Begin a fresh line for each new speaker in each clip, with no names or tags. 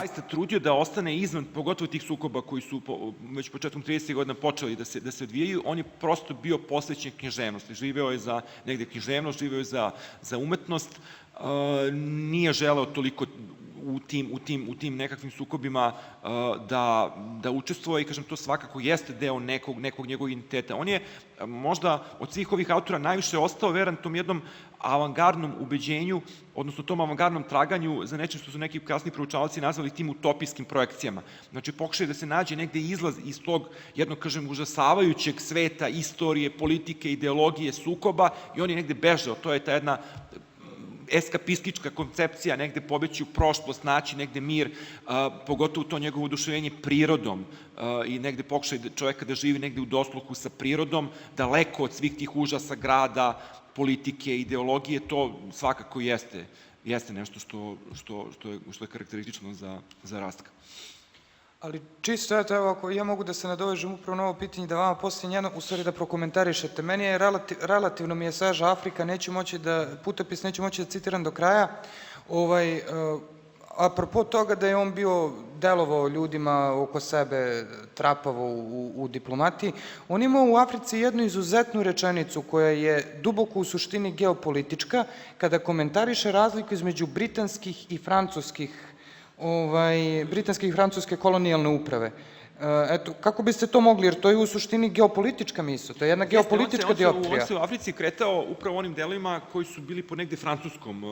zaista trudio da ostane izvan, pogotovo tih sukoba koji su već početkom 30. godina počeli da se odvijaju, on je prosto bio posvećen književnosti. Živeo je za negde književnost, živeo je za umetnost, nije želeo toliko u tim nekakvim sukobima da učestvuje i, kažem, to svakako jeste deo nekog njegovog identiteta. On je možda od svih ovih autora najviše ostao veran tom jednom avangardnom ubeđenju, odnosno tom avangardnom traganju za nečem što su neki kasni proučavaci nazvali tim utopijskim projekcijama. Znači, pokušaj da se nađe negde izlaz iz tog jednog, kažem, užasavajućeg sveta, istorije, politike, ideologije, sukoba i on je negde bežao. To je ta jedna eskapistička koncepcija, negde pobeći u prošlost, naći negde mir, pogotovo to njegovo oduševljenje prirodom i negde pokušaj čoveka da živi negde u dosluhu sa prirodom, daleko od svih tih užasa grada, politike, ideologije, to svakako jeste nešto što je karakteristično za Rastka.
Ali čisto, eto, evo, ako ja mogu da se nadovežem upravo na ovo pitanje, da vama postavim jedno, u stvari da prokomentarišete. Meni je relativno mi je sveža Afrika, putopis neću moći da citiram do kraja, apropo toga da je on bio delovao ljudima oko sebe trapavo u diplomatiji, on ima u Africi jednu izuzetnu rečenicu koja je duboko u suštini geopolitička, kada komentariše razliku između britanskih i francuske kolonijalne uprave. Eto, kako biste to mogli, jer to je u suštini geopolitička misao, to je jedna geopolitička dioptrija.
On se u Africi kretao upravo onim delovima koji su bili po negde francuskom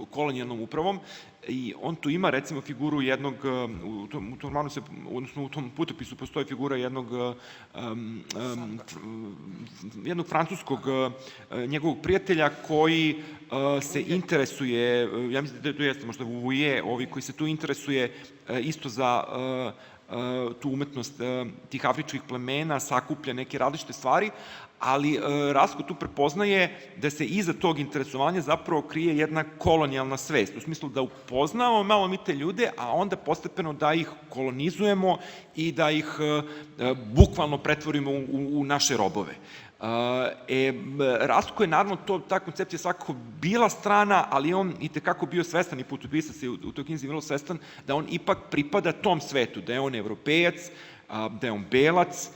kolonijalnom upravom i on tu ima, recimo, figuru jednog, u tom putopisu postoji figura jednog francuskog njegovog prijatelja koji se interesuje, ja mislim da to jeste možda Vuvuje, ovi koji se tu interesuje isto za tu umetnost tih afričkih plemena, sakuplja neke različite stvari, ali Rasko tu prepoznaje da se iza tog interesovanja zapravo krije jedna kolonijalna svest, u smislu da upoznamo malo mi te ljude, a onda postepeno da ih kolonizujemo i da ih bukvalno pretvorimo u naše robove. Rastko je, naravno, ta koncepcija svakako bila strana, ali on i tekako bio svestan, i putopisac je u toj knjizi vrlo svestan, da on ipak pripada tom svetu, da je on evropejac, da je on belac,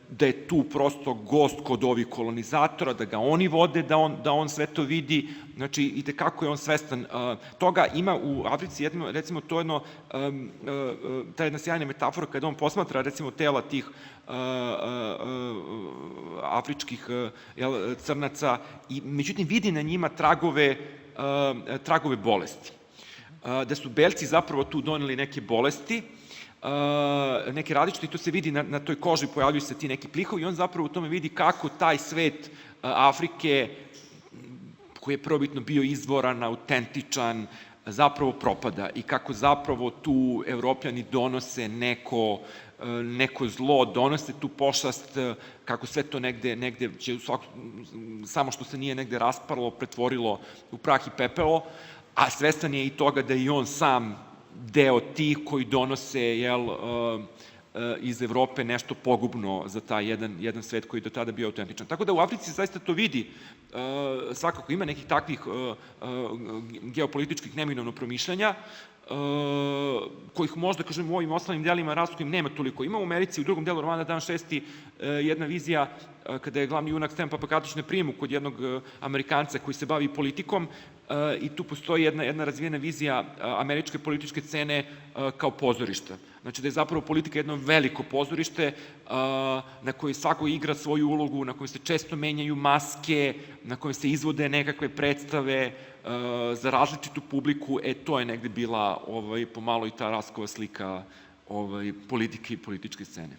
da je tu prosto gost kod ovih kolonizatora, da ga oni vode, da on sve to vidi, znači i tekako je on svestan toga. Ima u Africi, recimo, ta jedna sjajna metafora kada on posmatra, recimo, tela tih afričkih crnaca i međutim vidi na njima tragove bolesti. Da su belci zapravo tu doneli neke bolesti, neke različite, i to se vidi na toj koži, pojavljuju se ti neki plihovi i on zapravo u tome vidi kako taj svet Afrike, koji je prvobitno bio izvoran, autentičan, zapravo propada i kako zapravo tu Evropljani donose neko zlo, donose tu pošast, kako sve to negde će, samo što se nije negde rasparlo, pretvorilo u prah i pepeo, a svestan je i toga da i on sam deo tih koji donose iz Evrope nešto pogubno za taj jedan svet koji je do tada bio autentičan. Tako da u Africi zaista to vidi, svakako ima nekih takvih geopolitičkih neminovno promišljanja, kojih možda, kažem, u ovim ostalim delima Raskovim nema toliko. Ima u Americi, u drugom delu romana Dan šesti, jedna vizija kada je glavni junak Stevan Papakatić na prijemu kod jednog Amerikanca koji se bavi politikom i tu postoji jedna razvijena vizija američke političke scene kao pozorišta. Znači da je zapravo politika jedno veliko pozorište na koje svako igra svoju ulogu, na kojem se često menjaju maske, na kojem se izvode nekakve predstave za različitu publiku. To je negde bila pomalo i ta Raskova slika politike i političke scene.